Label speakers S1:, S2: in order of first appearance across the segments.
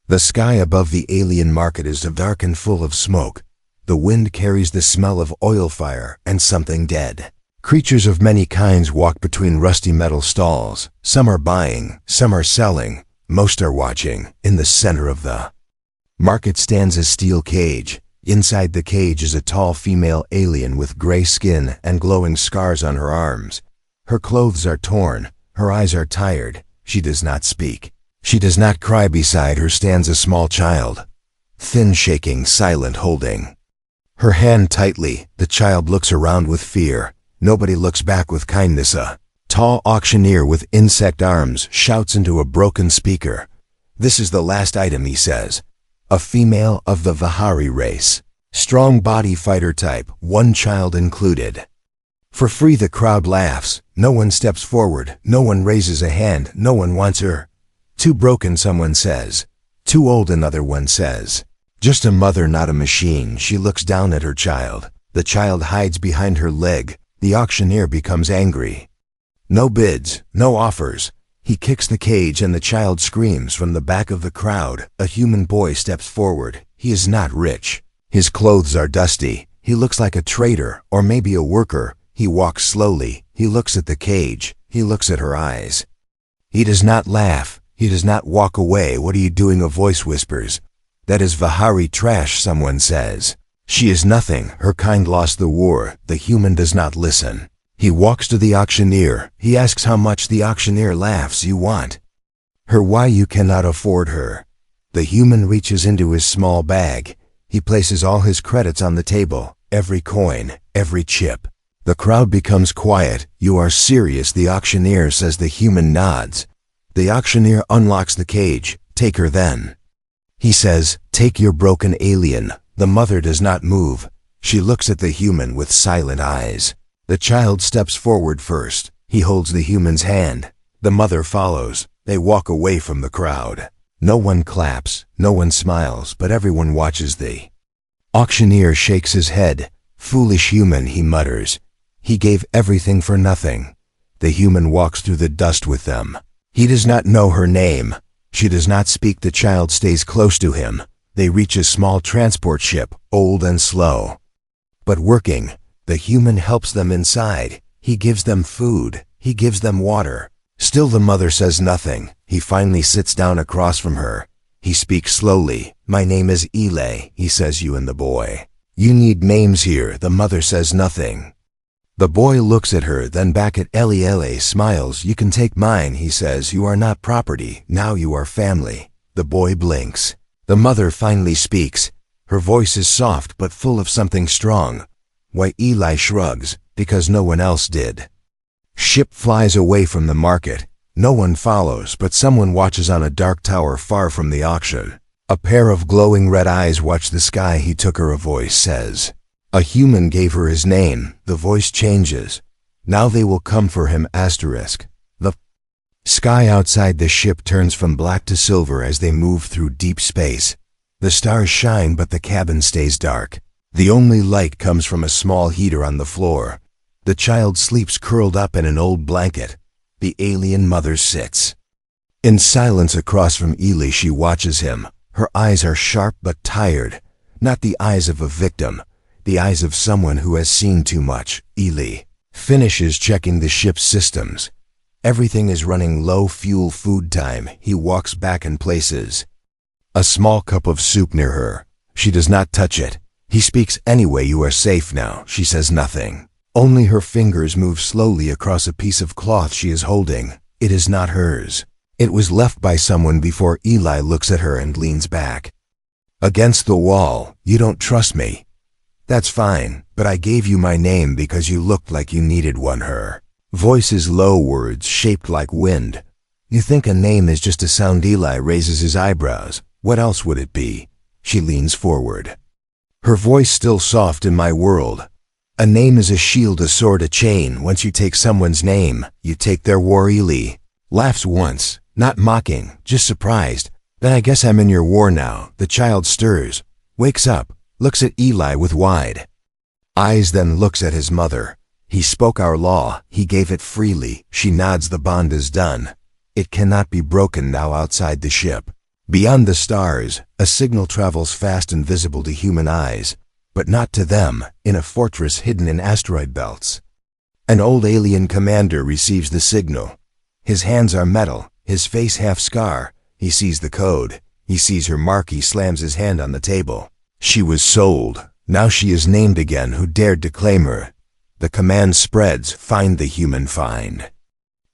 S1: The sky above the alien market is dark and full of smoke. The wind carries the smell of oil fire and something dead. Creatures of many kinds walk between rusty metal stalls. Some are buying, some are selling, most are watching. In the center of the market stands a steel cage. Inside the cage is a tall female alien with gray skin and glowing scars on her arms. Her clothes are torn, her eyes are tired. She does not speak. She does not cry. Beside her stands a small child, thin, shaking, silent, holding her hand tightly. The child looks around with fear. Nobody looks back with kindness. A tall auctioneer with insect arms shouts into a broken speaker. "This is the last item," he says. A female of the Vahari race. Strong body, fighter type, one child included. For free. The crowd laughs. No one steps forward. No one raises a hand. No one wants her. Too broken, someone says. Too old, another one says. Just a mother, not a machine. She looks down at her child. The child hides behind her leg. The auctioneer becomes angry. No bids, no offers. He kicks the cage and the child screams. From the back of the crowd, a human boy steps forward. He is not rich. His clothes are dusty. He looks like a trader or maybe a worker. He walks slowly. He looks at the cage. He looks at her eyes. He does not laugh. He does not walk away. "What are you doing?" a voice whispers. "That is Vahari trash," someone says. "She is nothing. Her kind lost the war." The human does not listen. He walks to the auctioneer. He asks how much. The auctioneer laughs. "You want her? Why? You cannot afford her." The human reaches into his small bag. He places all his credits on the table, every coin, every chip. The crowd becomes quiet. "You are serious?" the auctioneer says. The human nods. The auctioneer unlocks the cage. "Take her then," he says. "Take your broken alien." The mother does not move. She looks at the human with silent eyes. The child steps forward first. He holds the human's hand. The mother follows. They walk away from the crowd. No one claps, no one smiles, but everyone watches. The auctioneer shakes his head. "Foolish human," he mutters. "He gave everything for nothing." The human walks through the dust with them. He does not know her name. She does not speak. The child stays close to him. They reach a small transport ship, old and slow, but working. The human helps them inside. He gives them food. He gives them water. Still the mother says nothing. He finally sits down across from her. He speaks slowly. "My name is Eli," he says. "You and the boy. You need names here." The mother says nothing. The boy looks at her, then back at Eli, smiles. "You can take mine," he says. "You are not property. Now you are family." The boy blinks. The mother finally speaks. Her voice is soft but full of something strong. Why? Eli shrugs. "Because no one else did." Ship flies away from the market. No one follows, but someone watches on a dark tower far from the auction. A pair of glowing red eyes watch the sky. "He took her," a voice says. "A human gave her his name." The voice changes. "Now they will come for him." The sky outside the ship turns from black to silver as they move through deep space. The stars shine, but the cabin stays dark. The only light comes from a small heater on the floor. The child sleeps curled up in an old blanket. The alien mother sits in silence across from Eli. She watches him. Her eyes are sharp but tired. Not the eyes of a victim. The eyes of someone who has seen too much. Eli finishes checking the ship's systems. Everything is running low. Fuel, food time. He walks back and places a small cup of soup near her. She does not touch it. He speaks anyway. "You are safe now." She says nothing. Only her fingers move slowly across a piece of cloth she is holding. It is not hers. It was left by someone before. Eli looks at her and leans back against the wall. "You don't trust me? That's fine, but I gave you my name because you looked like you needed one." Her voice is low, words shaped like wind. "You think a name is just a sound?" Eli raises his eyebrows. "What else would it be?" She leans forward. Her voice still soft. "In my world, a name is a shield, a sword, a chain. Once you take someone's name, you take their war." Eli laughs once, not mocking, just surprised. "Then I guess I'm in your war now." The child stirs, wakes up, looks at Eli with wide eyes, then looks at his mother. "He spoke our law. He gave it freely." She nods. "The bond is done. It cannot be broken." Now outside the ship, Beyond the stars, a signal travels fast and visible to human eyes, but not to them, in a fortress hidden in asteroid belts. An old alien commander receives the signal. His hands are metal, his face half scar. He sees the code. He sees her mark. He slams his hand on the table. She was sold. Now she is named again. Who dared to claim her? The command spreads, find the human find.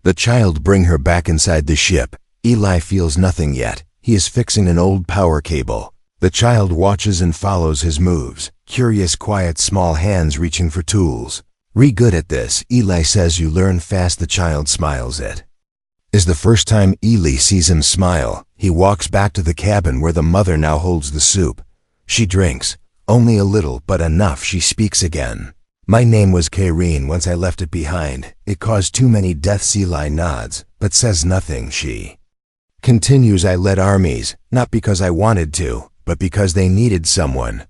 S1: The child bring her back inside the ship. Eli feels nothing yet. He is fixing an old power cable. The child watches and follows his moves. Curious, quiet, small hands reaching for tools. Good at this, Eli says. You learn fast. The child smiles. It is the first time Eli sees him smile. He walks back to the cabin where the mother now holds the soup. She drinks. Only a little, but enough. She speaks again. My name was Kyrene once I left it behind. It caused too many deaths. Eli nods, but says nothing. She continues. I led armies, not because I wanted to, but because they needed someone.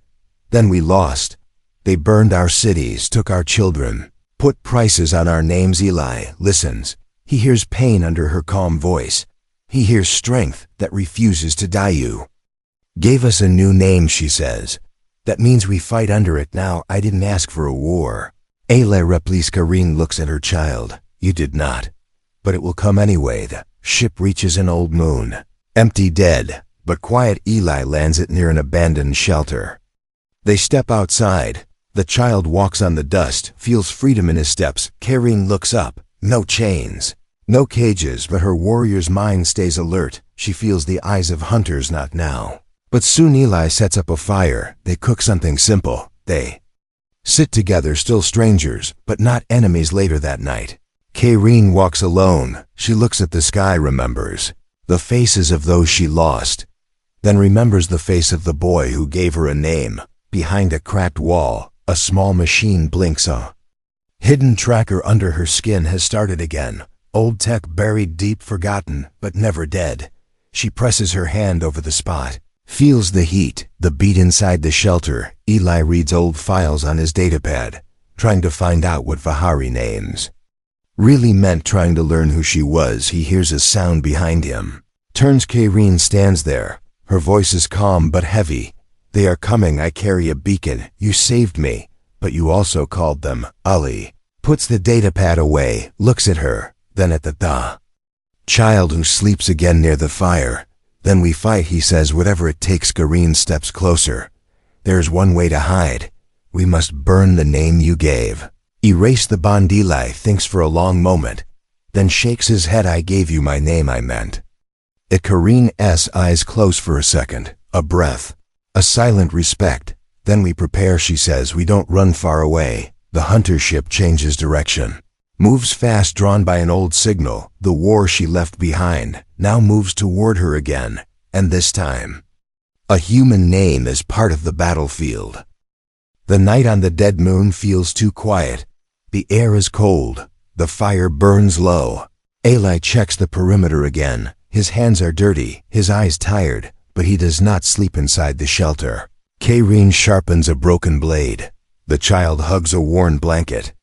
S1: Then we lost. They burned our cities, took our children, put prices on our names. Eli listens. He hears pain under her calm voice. He hears strength that refuses to die. You gave us a new name, she says. That means we fight under it now. I didn't ask for a war. Eli replies. Kyrene looks at her child. You did not. But it will come anyway. The ship reaches an old moon. Empty, dead, but quiet. Eli lands it near an abandoned shelter. They step outside. The child walks on the dust, feels freedom in his steps. Kyrene looks up. No chains, no cages, but her warrior's mind stays alert. She feels the eyes of hunters. Not now. But soon Eli sets up a fire. They cook something simple. They sit together, still strangers, but not enemies. Later that night, Kyrene walks alone. She looks at the sky, remembers the faces of those she lost, then remembers the face of the boy who gave her a name. Behind a cracked wall, a small machine blinks. A hidden tracker under her skin has started again. Old tech buried deep, forgotten, but never dead. She presses her hand over the spot, feels the heat, the beat inside the shelter. Eli reads old files on his datapad, trying to find out what Vahari names really meant, trying to learn who she was. He hears a sound behind him. Turns. Kyrene stands there. Her voice is calm but heavy. They are coming. I carry a beacon. You saved me, but you also called them. Ali puts the datapad away, looks at her, then at the child who sleeps again near the fire. Then we fight, he says. Whatever it takes. Kyrene steps closer. There's one way to hide. We must burn the name you gave. Erase the bond. Eli thinks for a long moment, then shakes his head. I gave you my name. I meant it. Kyrene's eyes close for a second. A breath. A silent respect. Then we prepare, she says. We don't run far away. The hunter ship changes direction. Moves fast, drawn by an old signal. The war she left behind now moves toward her again. And this time, a human name is part of the battlefield. The night on the dead moon feels too quiet. The air is cold. The fire burns low. Eli checks the perimeter again. His hands are dirty, his eyes tired, but he does not sleep inside the shelter. Kyrene sharpens a broken blade. The child hugs a worn blanket.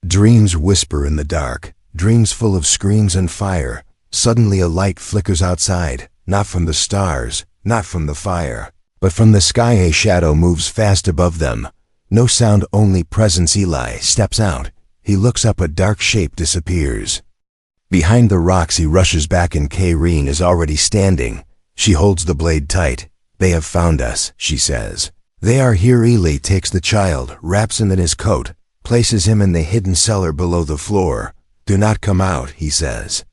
S1: Dreams whisper in the dark, dreams full of screams and fire. Suddenly a light flickers outside, not from the stars, not from the fire, but from the sky. A shadow moves fast above them. No sound, only presence. Eli steps out. He looks up. A dark shape disappears. Behind the rocks he rushes back, and Kyrene is already standing. She holds the blade tight. They have found us, she says. They are here. Eli takes the child, wraps him in his coat, places him in the hidden cellar below the floor. Do not come out, he says.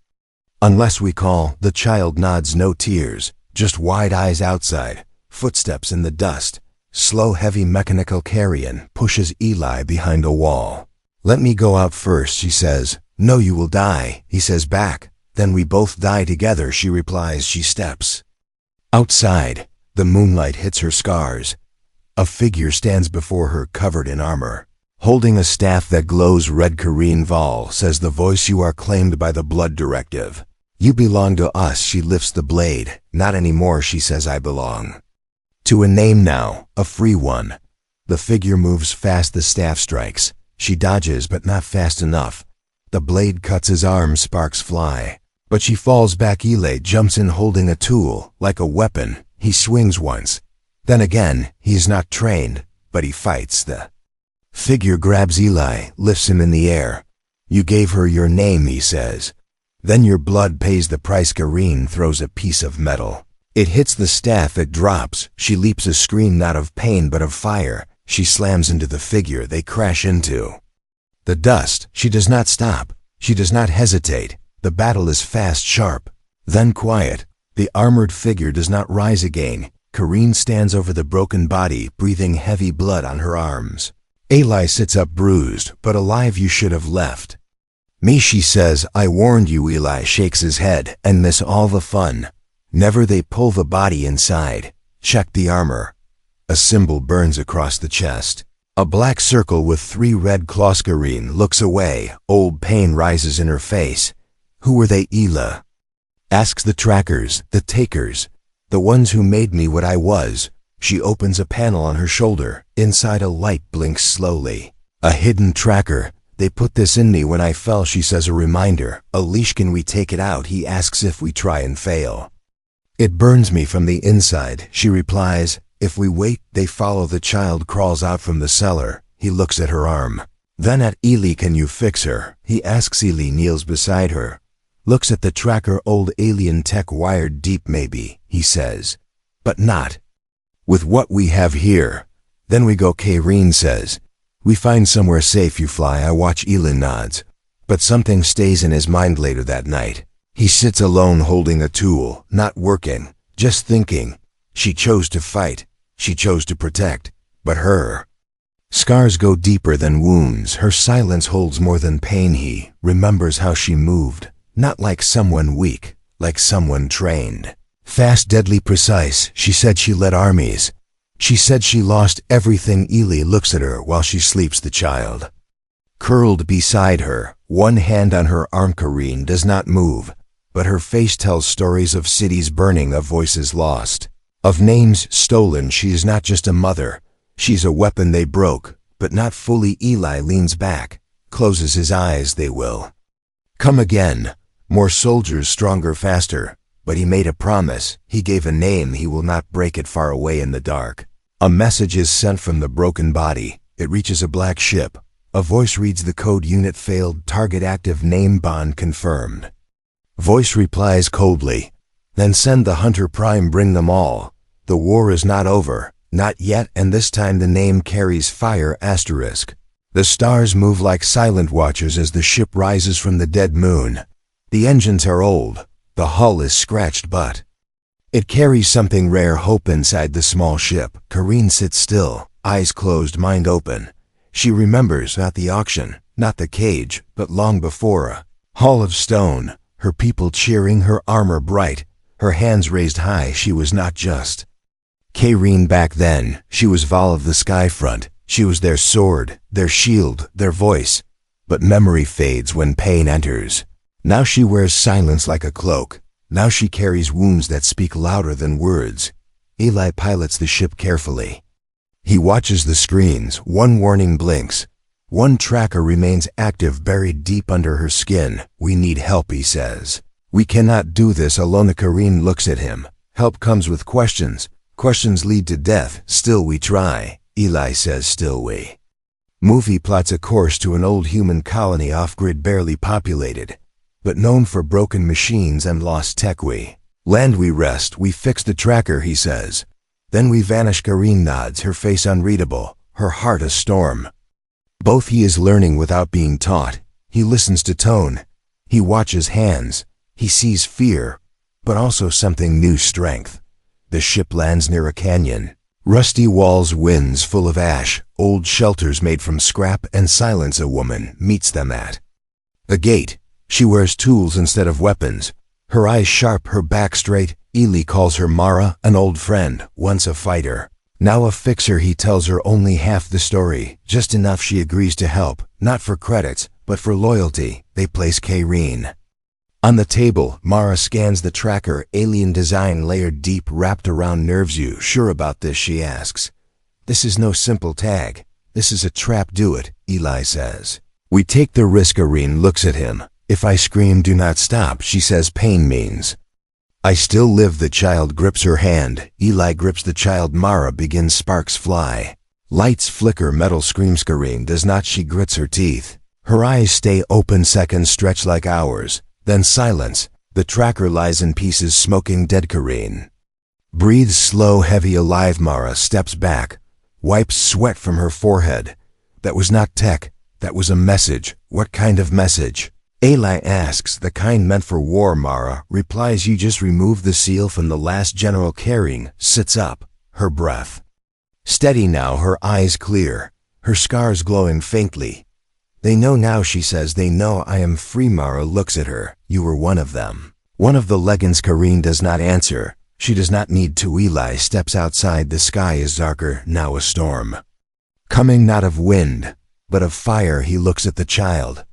S1: Unless we call. The child nods. No tears, just wide eyes outside. Footsteps in the dust. Slow, heavy mechanical carrion pushes Eli behind a wall. Let me go out first, she says. No, you will die, he says back. Then we both die together, she replies. She steps outside. The moonlight hits her scars. A figure stands before her, covered in armor, holding a staff that glows red. Kyrene Val, says the voice. You are claimed by the blood directive. You belong to us. She lifts the blade. Not anymore, she says. I belong to a name now, a free one. The figure moves fast. The staff strikes. She dodges, but not fast enough. The blade cuts his arm. Sparks fly. But she falls back. Eli jumps in holding a tool, like a weapon. He swings once. Then again, he's not trained, but he fights. The figure grabs Eli, lifts him in the air. "You gave her your name," he says. "Then your blood pays the price." Kareen throws a piece of metal. It hits the staff. It drops. She leaps, a scream not of pain but of fire. She slams into the figure. They crash into the dust. She does not stop. She does not hesitate. The battle is fast, sharp, then quiet. The armored figure does not rise again. Kareen stands over the broken body, breathing heavy blood on her arms. Eli sits up, bruised, but alive. "You should have left me," she says. "I warned you." Eli shakes his head. "And miss all the fun." Never. They pull the body inside. Check the armor. A symbol burns across the chest. A black circle with 3 red claws. Kareen looks away. Old pain rises in her face. "Who were they?" Eli asks. "The trackers, the takers, the ones who made me what I was." She opens a panel on her shoulder. Inside, a light blinks slowly. "A hidden tracker. They put this in me when I fell," she says. "A reminder. A leash. Can we take it out?" He asks. "If we try and fail, it burns me from the inside." She replies, "If we wait." They follow. The child crawls out from the cellar. He looks at her arm, then at Eli. "Can you fix her?" he asks. Eli kneels beside her, looks at the tracker. "Old alien tech, wired deep maybe," he says, "but not with what we have here." "Then we go," Kareen says. "We find somewhere safe. You fly." I watch. Eli nods. But something stays in his mind. Later that night, he sits alone holding a tool, not working, just thinking. She chose to fight. She chose to protect. But her scars go deeper than wounds. Her silence holds more than pain. He remembers how she moved. Not like someone weak, like someone trained. Fast, deadly, precise. She said she led armies. She said she lost everything. Eli looks at her while she sleeps. The child curled beside her, one hand on her arm. Kareen does not move, but her face tells stories of cities burning, of voices lost, of names stolen. She is not just a mother. She's a weapon they broke, but not fully. Eli leans back, closes his eyes. They will come again. More soldiers, stronger, faster. But he made a promise. He gave a name. He will not break it. Far away in the dark, a message is sent from the broken body. It reaches a black ship. A voice reads the code. "Unit failed. Target active. Name bond confirmed." Voice replies coldly, "Then send the Hunter Prime. Bring them all. The war is not over. Not yet." And this time the name carries fire. Asterisk. The stars move like silent watchers as the ship rises from the dead moon. The engines are old. The hull is scratched, but it carries something rare. Hope inside the small ship. Kareen sits still, eyes closed, mind open. She remembers, not the auction, not the cage, but long before, a hall of stone, her people cheering, her armor bright, her hands raised high. She was not just Kareen back then. She was Val of the Skyfront. She was their sword, their shield, their voice. But memory fades when pain enters. Now she wears silence like a cloak. Now she carries wounds that speak louder than words. Eli pilots the ship carefully. He watches the screens. One warning blinks. One tracker remains active, buried deep under her skin. "We need help," he says. "We cannot do this alone." Kareen looks at him. Help comes with questions. Questions lead to death. "Still we try," Eli says. "Still we move." He plots a course to an old human colony off-grid, barely populated, but known for broken machines and lost tech. "We land, we rest, we fix the tracker," he says. "Then we vanish." Kareen nods, her face unreadable, her heart a storm. Both. He is learning without being taught. He listens to tone. He watches hands. He sees fear, but also something new, strength. The ship lands near a canyon. Rusty walls, winds full of ash, old shelters made from scrap and silence. A woman meets them at a gate. She wears tools instead of weapons. Her eyes sharp, her back straight. Eli calls her Mara, an old friend, once a fighter, now a fixer. He tells her only half the story, just enough. She agrees to help, not for credits, but for loyalty. They place Kareen on the table. Mara scans the tracker, alien design layered deep, wrapped around nerves. "You sure about this?" she asks. "This is no simple tag. This is a trap." "Do it," Eli says. "We take the risk." Kareen looks at him. If I scream, do not stop, she says pain means. I still live, the child grips her hand. Eli grips the child. Mara begins, sparks fly. Lights flicker, metal screams. Kareen does not, she grits her teeth. Her eyes stay open, seconds stretch like hours. Then silence. The tracker lies in pieces, smoking dead. Kareen breathes slow, heavy, alive. Mara steps back, wipes sweat from her forehead. That was not tech, that was a message. What kind of message? Eli asks. The kind meant for war. Mara replies, you just removed the seal from the last general. Carrying sits up, her breath steady now, her eyes clear, her scars glowing faintly. They know now, she says, they know I am free. Mara looks at her. You were one of them. One of the Legans. Kareen does not answer. She does not need to. Eli steps outside. The sky is darker, now a storm. Coming not of wind, but of fire. He looks at the child,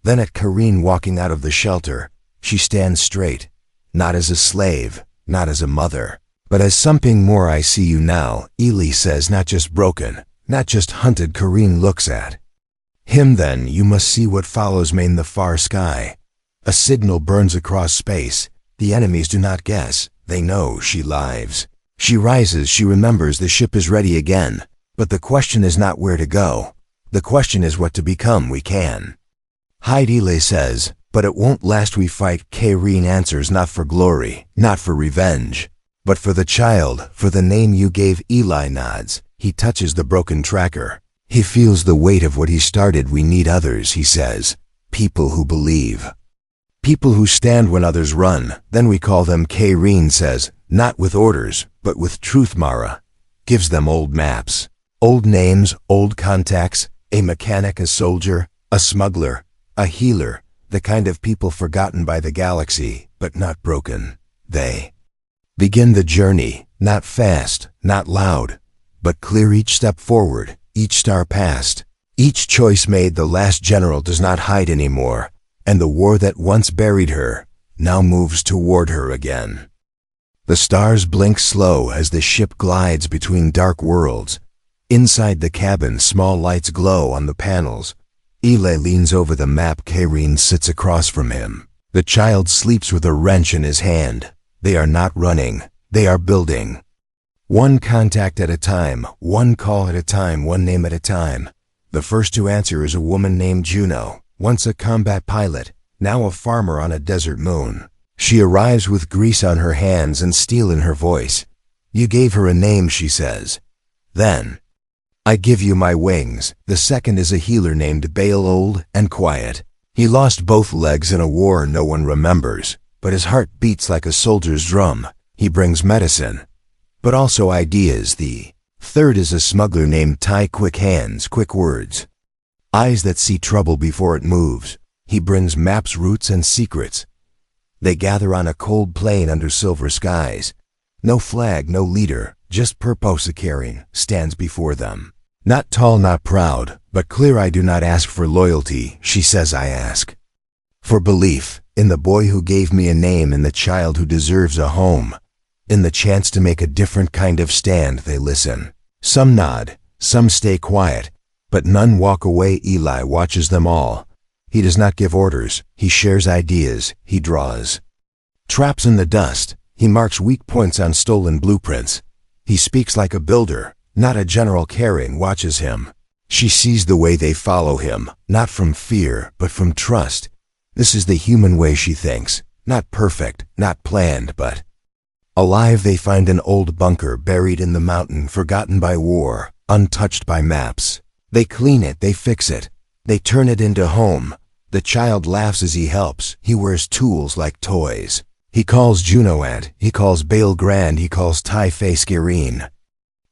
S1: then at Kareen walking out of the shelter. She stands straight, not as a slave, not as a mother, but as something more. I see you now, Eli says, not just broken, not just hunted. Kareen looks at him. Then you must see what follows. In the far sky, a signal burns across space. The enemies do not guess, they know. She lives. She rises, she remembers. The ship is ready again, but the question is not where to go. The question is what to become. We can hide, Eli says, but it won't last. We fight, Kareen answers, not for glory, not for revenge, but for the child, for the name you gave. Eli nods. He touches the broken tracker. He feels the weight of what he started. We need others, he says. People who believe. People who stand when others run. Then we call them, Kareen says, not with orders, but with truth. Mara gives them old maps, old names, old contacts, a mechanic, a soldier, a smuggler, a healer, the kind of people forgotten by the galaxy, but not broken. They begin the journey, not fast, not loud, but clear. Each step forward, each star passed, each choice made. The last general does not hide anymore, and the war that once buried her now moves toward her again. The stars blink slow as the ship glides between dark worlds. Inside the cabin, small lights glow on the panels. Eli leans over the map. Kareen sits across from him. The child sleeps with a wrench in his hand. They are not running, they are building. One contact at a time, one call at a time, one name at a time. The first to answer is a woman named Juno, once a combat pilot, now a farmer on a desert moon. She arrives with grease on her hands and steel in her voice. You gave her a name, she says. Then, I give you my wings. The second is a healer named Bale, old and quiet. He lost both legs in a war no one remembers, but his heart beats like a soldier's drum. He brings medicine, but also ideas. The third is a smuggler named Ty, quick hands, quick words, eyes that see trouble before it moves. He brings maps, routes, and secrets. They gather on a cold plain under silver skies. No flag, no leader, just purpose. Carrying stands before them. Not tall, not proud, but clear. I do not ask for loyalty, she says. I ask for belief in the boy who gave me a name, in the child who deserves a home, in the chance to make a different kind of stand. They listen. Some nod, some stay quiet, but none walk away. Eli watches them all. He does not give orders. He shares ideas. He draws traps in the dust. He marks weak points on stolen blueprints. He speaks like a builder, not a general. Carrying watches him. She sees the way they follow him, not from fear, but from trust. This is the human way, she thinks. Not perfect, not planned, but alive. They find an old bunker buried in the mountain, forgotten by war, untouched by maps. They clean it, they fix it, they turn it into home. The child laughs as he helps. He wears tools like toys. He calls Juno Aunt, he calls Bale Grand, he calls Ty Face. Kareen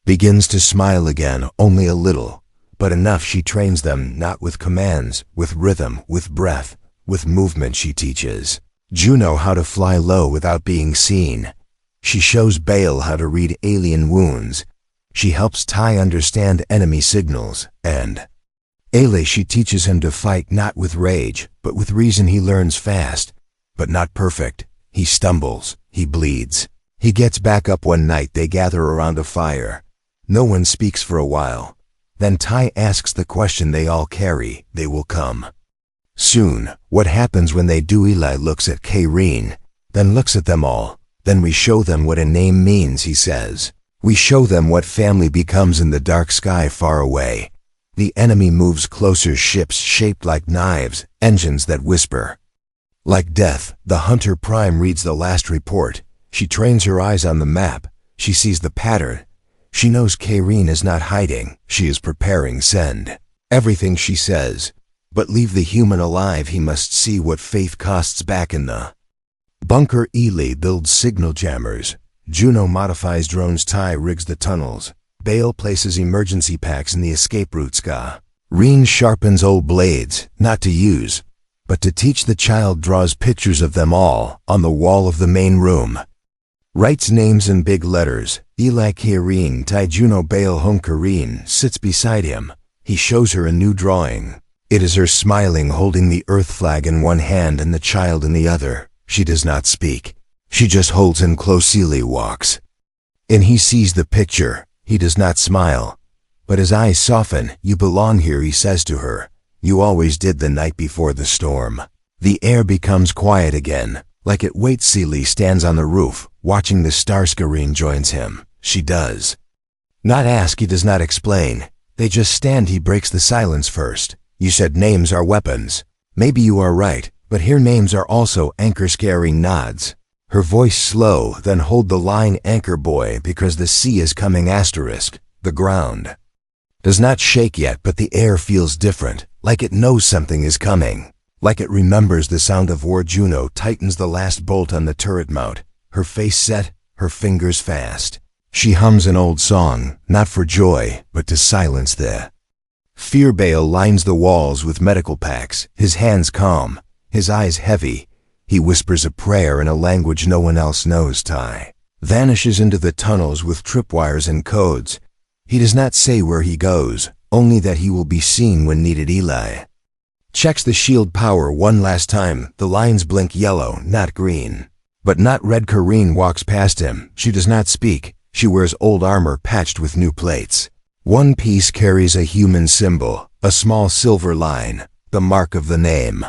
S1: begins to smile again, only a little, but enough. She trains them, not with commands, with rhythm, with breath, with movement. She teaches Juno how to fly low without being seen. She shows Bale how to read alien wounds. She helps Ty understand enemy signals, and Ailey, she teaches him to fight not with rage, but with reason. He learns fast, but not perfect. He stumbles, he bleeds. He gets back up. One night they gather around a fire. No one speaks for a while. Then Ty asks the question they all carry. They will come. Soon, what happens when they do? Eli looks at Kyrene, then looks at them all. Then we show them what a name means, he says. We show them what family becomes in the dark sky far away. The enemy moves closer, ships shaped like knives, engines that whisper. Like death, the Hunter Prime reads the last report. She trains her eyes on the map. She sees the pattern. She knows Kyrene is not hiding. She is preparing. Send everything, she says. But leave the human alive. He must see what faith costs back in the bunker. Eli builds signal jammers. Juno modifies drones. Ty rigs the tunnels. Bale places emergency packs in the escape routes. Reen sharpens old blades, not to use, but to teach. The child draws pictures of them all on the wall of the main room. Writes names in big letters. Eli, Kyrene, Ty, Juno, Bale, Hung. Kyrene sits beside him. He shows her a new drawing. It is her smiling, holding the Earth flag in one hand and the child in the other. She does not speak. She just holds him close. Eli walks in. He sees the picture. He does not smile, but his eyes soften. You belong here, he says to her. You always did. The night before the storm. The air becomes quiet again, like it waits. Eli stands on the roof, watching the stars. Kyrene joins him. She does not ask. He does not explain. They just stand. He breaks the silence first. You said names are weapons. Maybe you are right, but here names are also anchors. Kyrene nods. Her voice slow, then hold the line. Anchor boy, because the sea is coming. Asterisk. The ground does not shake yet, but the air feels different, like it knows something is coming. Like it remembers the sound of war. Juno tightens the last bolt on the turret mount. Her face set, her fingers fast. She hums an old song, not for joy, but to silence the fear. Bale lines the walls with medical packs, his hands calm, his eyes heavy. He whispers a prayer in a language no one else knows. Ty vanishes into the tunnels with tripwires and codes. He does not say where he goes, only that he will be seen when needed. Eli checks the shield power one last time. The lines blink yellow, not green, but not red. Kyrene walks past him. She does not speak. She wears old armor patched with new plates. One piece carries a human symbol, a small silver line, the mark of the name.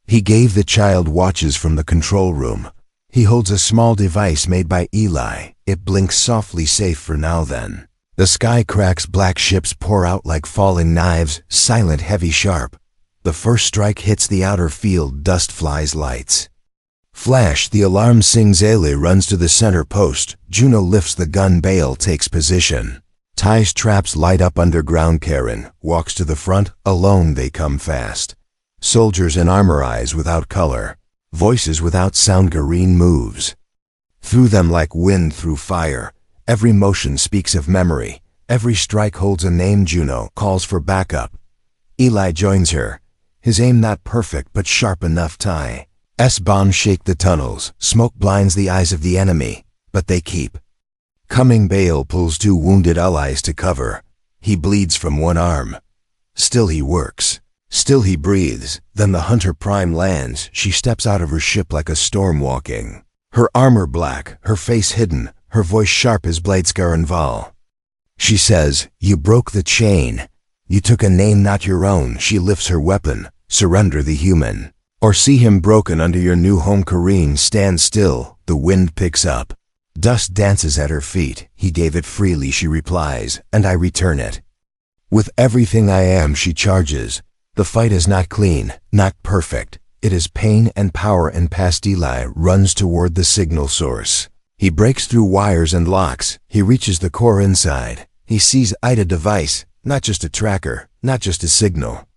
S1: He gave the child watches from the control room. He holds a small device made by Eli. It blinks softly. Safe for now. Then the sky cracks. Black ships pour out like falling knives, silent, heavy, sharp. The first strike hits the outer field. Dust flies. Lights flash. The alarm sings. Eli runs to the center post. Juno lifts the gun. Bale takes position. Ty's traps light up underground. Karen walks to the front. Alone they come fast. Soldiers in armor, eyes without color, voices without sound. Kyrene moves through them like wind through fire. Every motion speaks of memory. Every strike holds a name. Juno calls for backup. Eli joins her. His aim not perfect, but sharp enough. Ty's bombs shake the tunnels. Smoke blinds the eyes of the enemy, but they keep coming. Bale pulls two wounded allies to cover. He bleeds from one arm. Still he works. Still he breathes. Then the Hunter Prime lands. She steps out of her ship like a storm walking. Her armor black, her face hidden, her voice sharp as blades. Garenval. She says, you broke the chain. You took a name not your own. She lifts her weapon. Surrender the human, or see him broken under your new home. Kyrene stands still. The wind picks up. Dust dances at her feet. He gave it freely, she replies, and I return it. With everything I am, she charges. The fight is not clean, not perfect. It is pain and power, and past Eli runs toward the signal source. He breaks through wires and locks. He reaches the core inside. He sees Ida device, not just a tracker, not just a signal,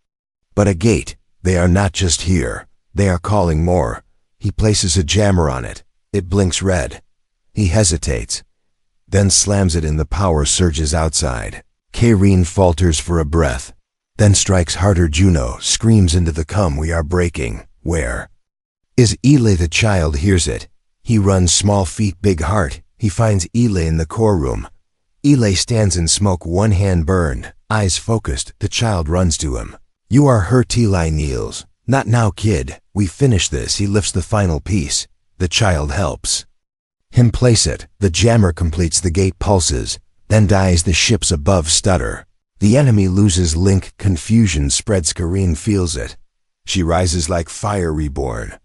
S1: but a gate. They are not just here. They are calling more. He places a jammer on it. It blinks red. He hesitates, then slams it in. The power surges outside. Kyrene falters for a breath, then strikes harder. Juno screams into the come. We are breaking. Where is Eli? The child hears it. He runs, small feet, big heart. He finds Eli in the core room. Eli stands in smoke, one hand burned, eyes focused. The child runs to him. You are hurt. Eli kneels. Not now, kid. We finish this. He lifts the final piece. The child helps him place it. The jammer completes. The gate pulses, then dies. The ships above stutter. The enemy loses link. Confusion spreads. Kyrene feels it. She rises like fire reborn.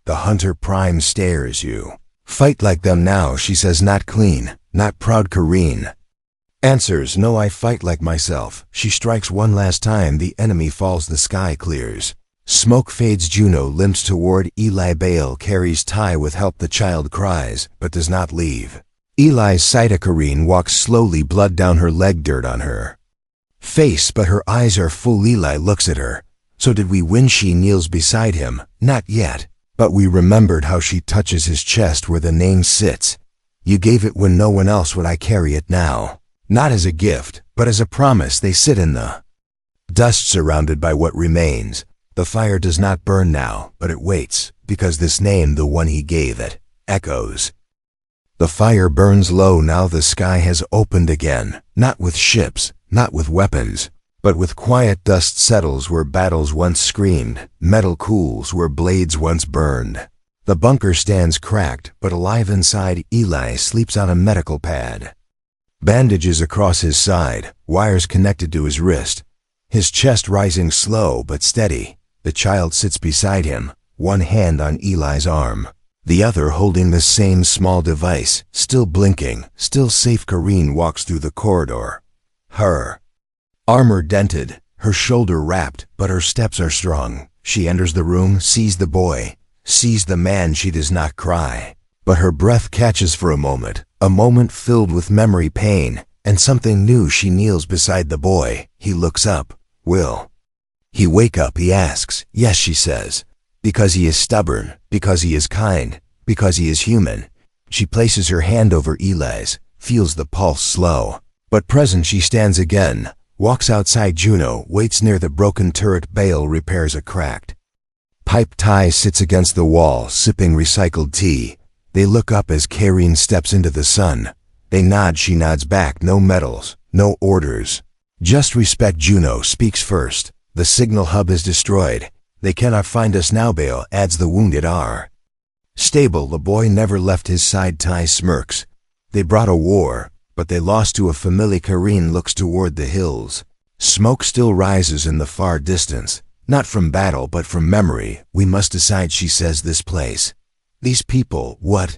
S1: The hunter prime stares you. Fight like them now, she says, not clean, not proud Kareen. Answers, no, I fight like myself. She strikes one last time, the enemy falls, the sky clears. Smoke fades, Juno limps toward Eli. Bale carries Ty with help, the child cries, but does not leave. Eli's sight, Kareen walks slowly, blood down her leg, dirt on her face, but her eyes are full. Eli looks at her. So did we win? She kneels beside him. Not yet, but we remembered how she touches his chest where the name sits. You gave it when no one else would. I carry it now. Not as a gift, but as a promise. They sit in the dust surrounded by what remains. The fire does not burn now, but it waits, because this name, the one he gave it, echoes. The fire burns low now. The sky has opened again, not with ships, not with weapons, but with quiet. Dust settles where battles once screamed, metal cools where blades once burned. The bunker stands cracked, but alive inside. Eli sleeps on a medical pad. Bandages across his side, wires connected to his wrist. His chest rising slow but steady. The child sits beside him, one hand on Eli's arm, the other holding the same small device, still blinking, still safe. Kareen walks through the corridor. Her armor dented, her shoulder wrapped, but her steps are strong. She enters the room, sees the boy, sees the man. She does not cry, but her breath catches for a moment filled with memory, pain, and something new. She kneels beside the boy. He looks up. Will he wake up? He asks. Yes, she says. Because he is stubborn, because he is kind, because he is human. She places her hand over Eli's, feels the pulse slow, but present. She stands again, walks outside. Juno waits near the broken turret. Bale repairs a cracked pipe. Ty sits against the wall, sipping recycled tea. They look up as Kareen steps into the sun. They nod. She nods back. No medals, no orders, just respect. Juno speaks first. The signal hub is destroyed. They cannot find us now. Bale adds, the wounded are stable. The boy never left his side. Ty smirks. They brought a war, but they lost to a family. Kareen looks toward the hills. Smoke still rises in the far distance, not from battle but from memory. We must decide, she says, this place, these people, what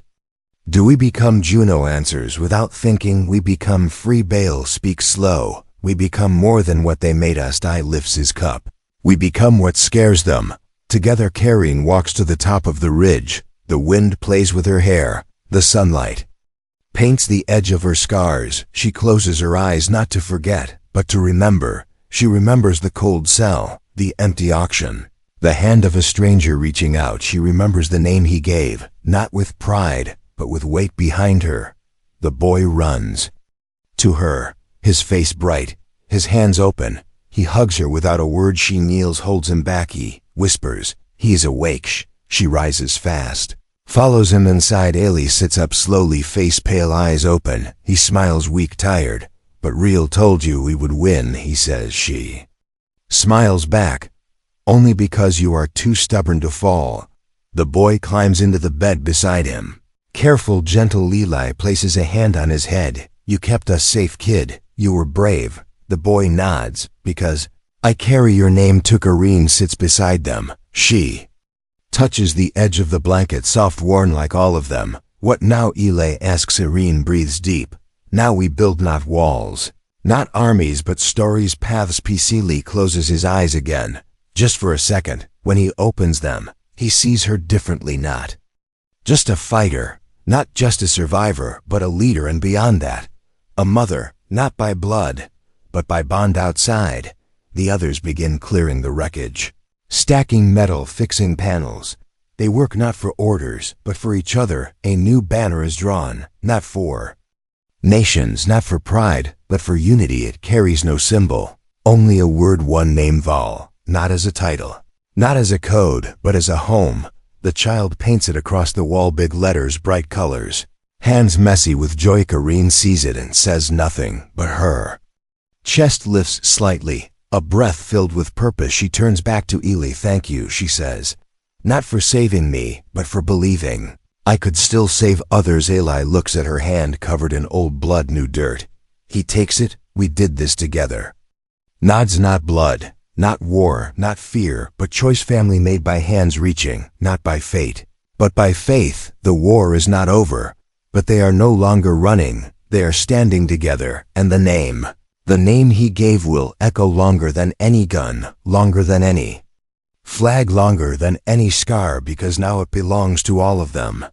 S1: do we become? Juno answers without thinking, we become free. Bale speaks slow. We become more than what they made us. Ty lifts his cup. We become what scares them. Together Kareen walks to the top of the ridge. The wind plays with her hair. The sunlight paints the edge of her scars. She closes her eyes, not to forget, but to remember. She remembers the cold cell, the empty auction, the hand of a stranger reaching out. She remembers the name he gave, not with pride, but with weight behind her. The boy runs to her, his face bright, his hands open. He hugs her without a word. She kneels, holds him back. He whispers, he is awake. She rises fast, follows him inside. Ailey sits up slowly, face pale, eyes open. He smiles, weak, tired. But real. Told you we would win, he says. She smiles back. Only because you are too stubborn to fall. The boy climbs into the bed beside him. Careful, gentle. Eli places a hand on his head. You kept us safe, kid. You were brave. The boy nods. Because I carry your name. Kareen sits beside them. She touches the edge of the blanket, soft, worn like all of them. What now? Eli asks. Irene breathes deep. Now we build not walls, not armies, but stories, paths. Lee closes his eyes again. Just for a second. When he opens them, he sees her differently. Not just a fighter, not just a survivor, but a leader, and beyond that, a mother, not by blood, but by bond. Outside, the others begin clearing the wreckage, stacking metal, fixing panels. They work not for orders, but for each other. A new banner is drawn, not for nations, not for pride, but for unity. It carries no symbol, only a word, one name, Val. Not as a title, not as a code, but as a home. The child paints it across the wall, big letters, bright colors, hands messy with joy. Kareen sees it and says nothing, but her chest lifts slightly, a breath filled with purpose. She turns back to Eli. Thank you, she says. Not for saving me, but for believing I could still save others. Eli looks at her hand covered in old blood, new dirt. He takes it. We did this together. Nods. Not blood, Not war, not fear, but choice. Family made by hands reaching, not by fate, but by faith. The war is not over, but they are no longer running. They are standing together, and the name he gave will echo longer than any gun, longer than any flag, longer than any scar, because now it belongs to all of them.